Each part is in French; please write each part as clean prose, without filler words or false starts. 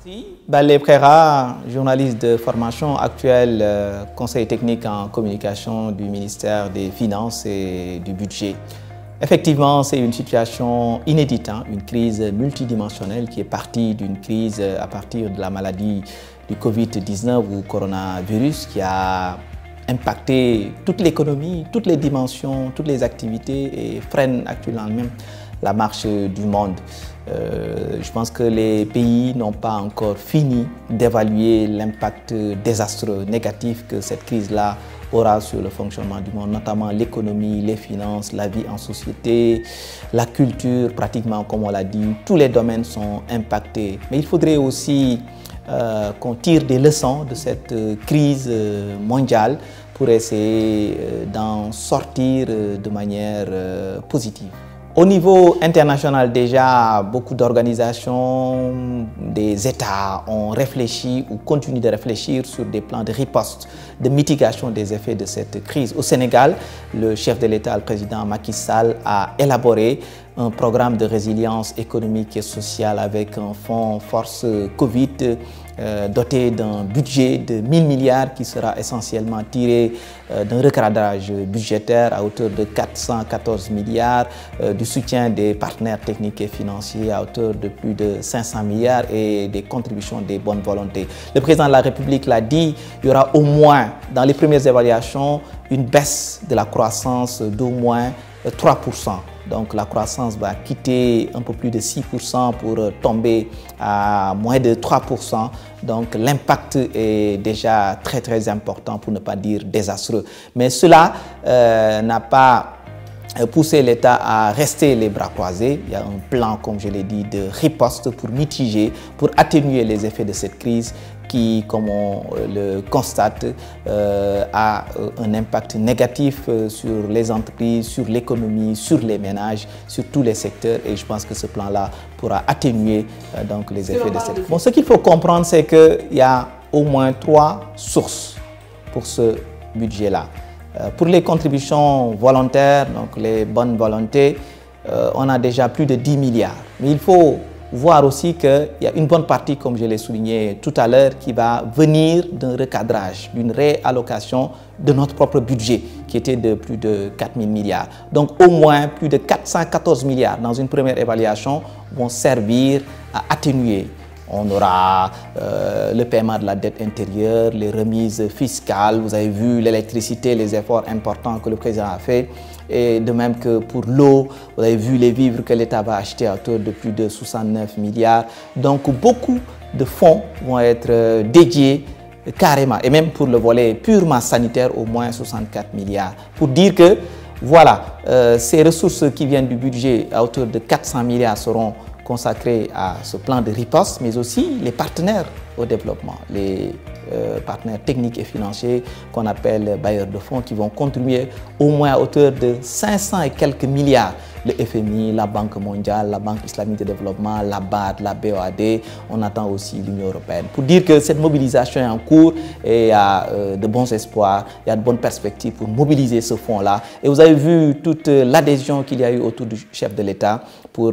Si, Balé Préra, journaliste de formation actuel, conseil technique en communication du ministère des Finances et du Budget. Effectivement, c'est une situation inédite, une crise multidimensionnelle qui est partie d'une crise à partir de la maladie du Covid-19 ou coronavirus qui a impacté toute l'économie, toutes les dimensions, toutes les activités et freine actuellement même la marche du monde. Je pense que les pays n'ont pas encore fini d'évaluer l'impact désastreux, négatif que cette crise-là aura sur le fonctionnement du monde, notamment l'économie, les finances, la vie en société, la culture, pratiquement comme on l'a dit, tous les domaines sont impactés. Mais il faudrait aussi qu'on tire des leçons de cette crise mondiale pour essayer d'en sortir de manière positive. Au niveau international, déjà, beaucoup d'organisations, des États ont réfléchi ou continuent de réfléchir sur des plans de riposte, de mitigation des effets de cette crise. Au Sénégal, le chef de l'État, le président Macky Sall, a élaboré un programme de résilience économique et sociale avec un fonds force Covid doté d'un budget de 1000 milliards qui sera essentiellement tiré d'un recadrage budgétaire à hauteur de 414 milliards, du soutien des partenaires techniques et financiers à hauteur de plus de 500 milliards et des contributions des bonnes volontés. Le président de la République l'a dit, il y aura au moins, dans les premières évaluations, une baisse de la croissance d'au moins 3%. Donc la croissance va quitter un peu plus de 6% pour tomber à moins de 3%. Donc l'impact est déjà très important, pour ne pas dire désastreux. Mais cela n'a pas poussé l'État à rester les bras croisés. Il y a un plan, comme je l'ai dit, de riposte pour mitiger, pour atténuer les effets de cette crise qui, comme on le constate, a un impact négatif sur les entreprises, sur l'économie, sur les ménages, sur tous les secteurs. Et je pense que ce plan-là pourra atténuer donc les effets de cette crise. Bon, ce qu'il faut comprendre, c'est qu'il y a au moins 3 sources pour ce budget-là. Pour les contributions volontaires, donc les bonnes volontés, on a déjà plus de 10 milliards. Mais il faut voir aussi qu'il y a une bonne partie, comme je l'ai souligné tout à l'heure, qui va venir d'un recadrage, d'une réallocation de notre propre budget, qui était de plus de 4000 milliards. Donc au moins plus de 414 milliards dans une première évaluation vont servir à atténuer. On aura le paiement de la dette intérieure, les remises fiscales, vous avez vu l'électricité, les efforts importants que le président a fait. Et de même que pour l'eau, vous avez vu les vivres que l'État va acheter à hauteur de plus de 69 milliards. Donc beaucoup de fonds vont être dédiés carrément, et même pour le volet purement sanitaire, au moins 64 milliards. Pour dire que voilà, ces ressources qui viennent du budget à hauteur de 400 milliards seront consacrés à ce plan de riposte, mais aussi les partenaires au développement, les partenaires techniques et financiers qu'on appelle bailleurs de fonds, qui vont contribuer au moins à hauteur de 500 et quelques milliards. Le FMI, la Banque mondiale, la Banque islamique de développement, la BAD, la BOAD, on attend aussi l'Union européenne. Pour dire que cette mobilisation est en cours et il y a de bons espoirs, il y a de bonnes perspectives pour mobiliser ce fonds-là. Et vous avez vu toute l'adhésion qu'il y a eu autour du chef de l'État pour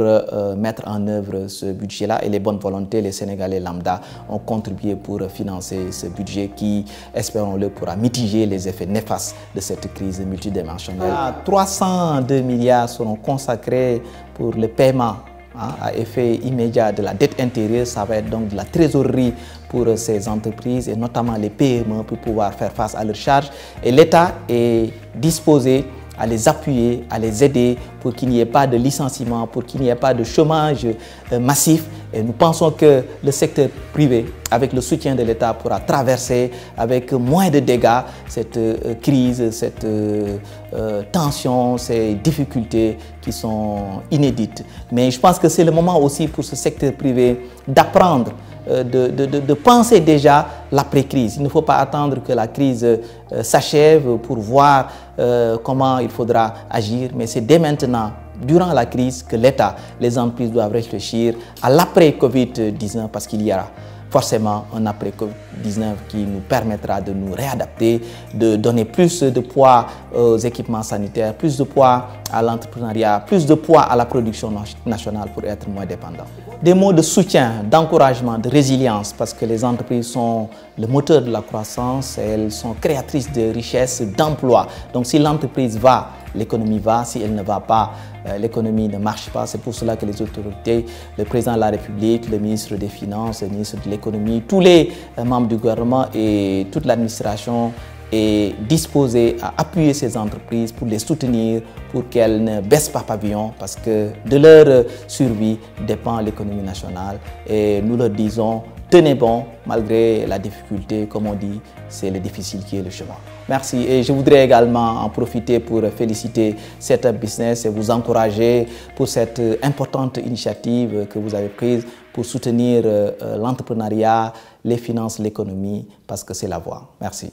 mettre en œuvre ce budget-là, et les bonnes volontés, les Sénégalais lambda ont contribué pour financer ce budget qui, espérons-le, pourra mitiger les effets néfastes de cette crise multidimensionnelle. 302 milliards seront consacrés pour le paiement à effet immédiat de la dette intérieure. Ça va être donc de la trésorerie pour ces entreprises et notamment les PME pour pouvoir faire face à leurs charges. Et l'État est disposé à les appuyer, à les aider pour qu'il n'y ait pas de licenciement, pour qu'il n'y ait pas de chômage massif. Et nous pensons que le secteur privé, avec le soutien de l'État, pourra traverser avec moins de dégâts cette crise, cette tension, ces difficultés qui sont inédites. Mais je pense que c'est le moment aussi pour ce secteur privé d'apprendre, de penser déjà l'après-crise. Il ne faut pas attendre que la crise s'achève pour voir comment il faudra agir, mais c'est dès maintenant, durant la crise, que l'État, les entreprises doivent réfléchir à l'après-Covid-19, parce qu'il y aura forcément un après-Covid-19 qui nous permettra de nous réadapter, de donner plus de poids aux équipements sanitaires, plus de poids à l'entrepreneuriat, plus de poids à la production nationale pour être moins dépendants. Des mots de soutien, d'encouragement, de résilience, parce que les entreprises sont le moteur de la croissance, elles sont créatrices de richesses, d'emplois. Donc si l'entreprise va, l'économie va. Si elle ne va pas, l'économie ne marche pas. C'est pour cela que les autorités, le président de la République, le ministre des Finances, le ministre de l'économie, tous les membres du gouvernement et toute l'administration est disposée à appuyer ces entreprises pour les soutenir, pour qu'elles ne baissent pas pavillon, parce que de leur survie dépend l'économie nationale. Et nous leur disons, tenez bon, malgré la difficulté, comme on dit, c'est le difficile qui est le chemin. Merci. Et je voudrais également en profiter pour féliciter Setup Business et vous encourager pour cette importante initiative que vous avez prise pour soutenir l'entrepreneuriat, les finances, l'économie, parce que c'est la voie. Merci.